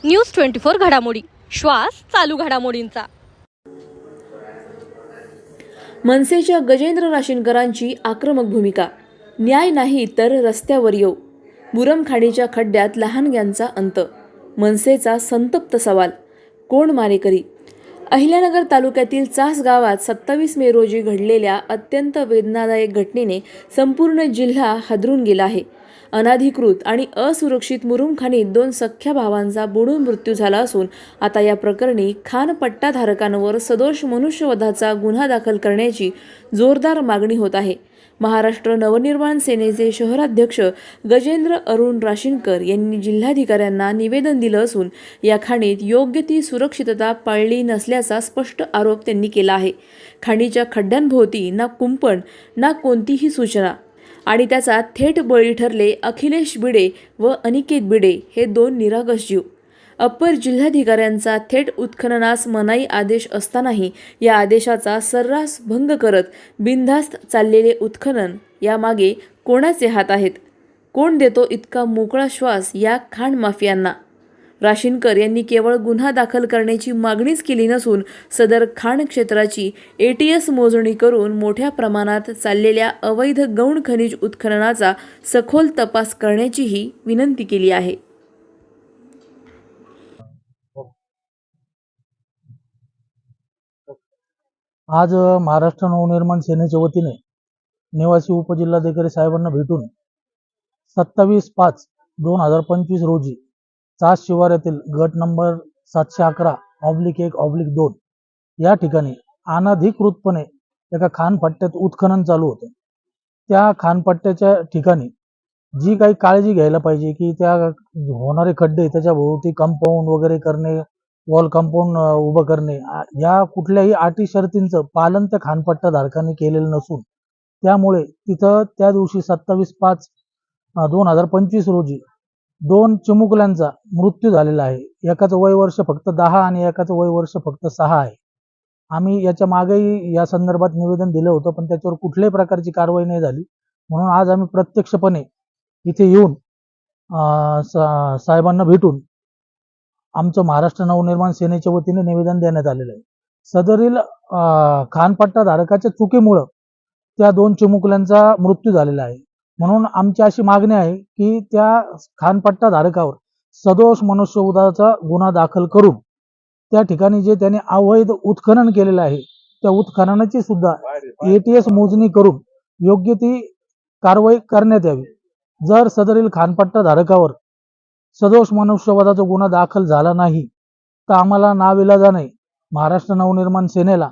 News 24 घडामोडी, श्वास चालू घडामोडींचा। मनसेच्या गजेंद्र राशीनकरांची आक्रमक भूमिका। न्याय नाही तर रस्त्यावर येऊ। मुरमखाडीच्या खड्ड्यात लहानग्यांचा अंत। मनसेचा संतप्त सवाल, कोण मारेकरी? अहिल्यानगर तालुक्यातील चास गावात 27 मे रोजी घडलेल्या अत्यंत वेदनादायक घटनेने संपूर्ण जिल्हा हादरून गेला आहे। अनाधिकृत आणि असुरक्षित मुरुमखाणीत 2 सख्ख्या भावांचा बुडून मृत्यू झाला असून आता या प्रकरणी खाण पट्टाधारकांवर सदोष मनुष्यवधाचा गुन्हा दाखल करण्याची जोरदार मागणी होत आहे। महाराष्ट्र नवनिर्माण सेनेचे शहराध्यक्ष गजेंद्र अरुण राशीनकर यांनी जिल्हाधिकाऱ्यांना निवेदन दिलं असून या खाणीत योग्य ती सुरक्षितता पाळली नसल्याचा स्पष्ट आरोप त्यांनी केला आहे। खाणीच्या खड्ड्यांभोवती ना कुंपण ना कोणतीही सूचना आणि त्याचा थेट बळी ठरले अखिलेश बिडे व अनिकेत बिडे हे 2 निरागस जीव। अप्पर जिल्हाधिकाऱ्यांचा थेट उत्खननास मनाई आदेश असतानाही या आदेशाचा सर्रास भंग करत बिनधास्त चाललेले उत्खनन यामागे कोणाचे हात आहेत? कोण देतो इतका मोकळा श्वास या खाण माफियांना? राशीनकर यांनी केवळ गुन्हा दाखल करण्याची मागणीच केली नसून सदर खाण क्षेत्राची ATS मोजणी करून मोठ्या प्रमाणात चाललेल्या अवैध गौण खनिज उत्खननाचा सखोल तपास करण्याचीही विनंती केली आहे। आज महाराष्ट्र नवनिर्माण सेनेच्या वतीने निवासी उपजिल्हाधिकारी साहेबांना भेटून 27/5/2025 रोजी चास शिवारातील गट नंबर 711/1/2 या ठिकाणी अनधिकृतपणे एका खाणपट्ट्यात उत्खनन चालू होते। त्या खाणपट्ट्याच्या ठिकाणी जी काही काळजी घ्यायला पाहिजे की त्या होणारे खड्डे त्याच्या भोवती कंपाऊंड वगैरे करणे, वॉल कंपाऊंड उभं करणे, या कुठल्याही अटी शर्तींचं पालन त्या खाणपट्टा धारकांनी केलेलं नसून त्यामुळे तिथं त्या दिवशी 27/5/2025 रोजी 2 चिमुकल्यांचा मृत्यू झालेला आहे। एकाचं वय वर्ष फक्त 10 आणि एकाचं वय वर्ष फक्त 6 आहे। आम्ही याच्या मागेही या संदर्भात निवेदन दिलं होतं पण त्याच्यावर कुठल्याही प्रकारची कारवाई नाही झाली, म्हणून आज आम्ही प्रत्यक्षपणे इथे येऊन साहेबांना भेटून आमचं महाराष्ट्र नवनिर्माण सेनेच्या वतीने निवेदन देण्यात आलेलं आहे। सदरील खाणपट्टा धारकाच्या चुकीमुळे त्या 2 चिमुकल्यांचा मृत्यू झालेला आहे, म्हणून आमची अशी मागणी आहे की त्या खाणपट्टा धारकावर सदोष मनुष्यवधाचा गुन्हा दाखल करून त्या ठिकाणी जे त्याने अवैध उत्खनन केलेलं आहे त्या उत्खननाची सुद्धा ATS मोजणी करून योग्य ती कारवाई करण्यात यावी। जर सदरील खाणपट्टा धारकावर सदोष मनुष्यवधाचा गुन्हा दाखल झाला नाही तर आम्हाला नाविलाजाने महाराष्ट्र नवनिर्माण सेनेला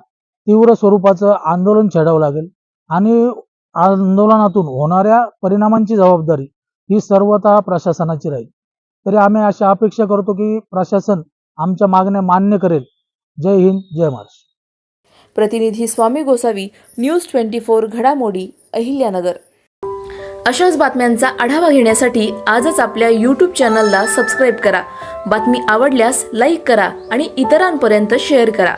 तीव्र स्वरूपाचं आंदोलन छेडावं लागेल आणि आंदोलनातून होणाऱ्या परिणामांची जबाबदारी ही सर्वतः प्रशासनाची राहील। तरी आम्ही अशी अपेक्षा करतो की प्रशासन आमच्या मागण्या मान्य करेल। जय हिंद, जय महाराष्ट्र। प्रतिनिधी स्वामी गोसावी, न्यूज 24 घडामोडी, अहिल्यानगर। अशाच बातम्यांचा आढावा घेण्यासाठी आजच आपल्या YouTube चॅनलला सबस्क्राईब करा। बातमी आवडल्यास लाईक करा आणि इतरांपर्यंत शेअर करा।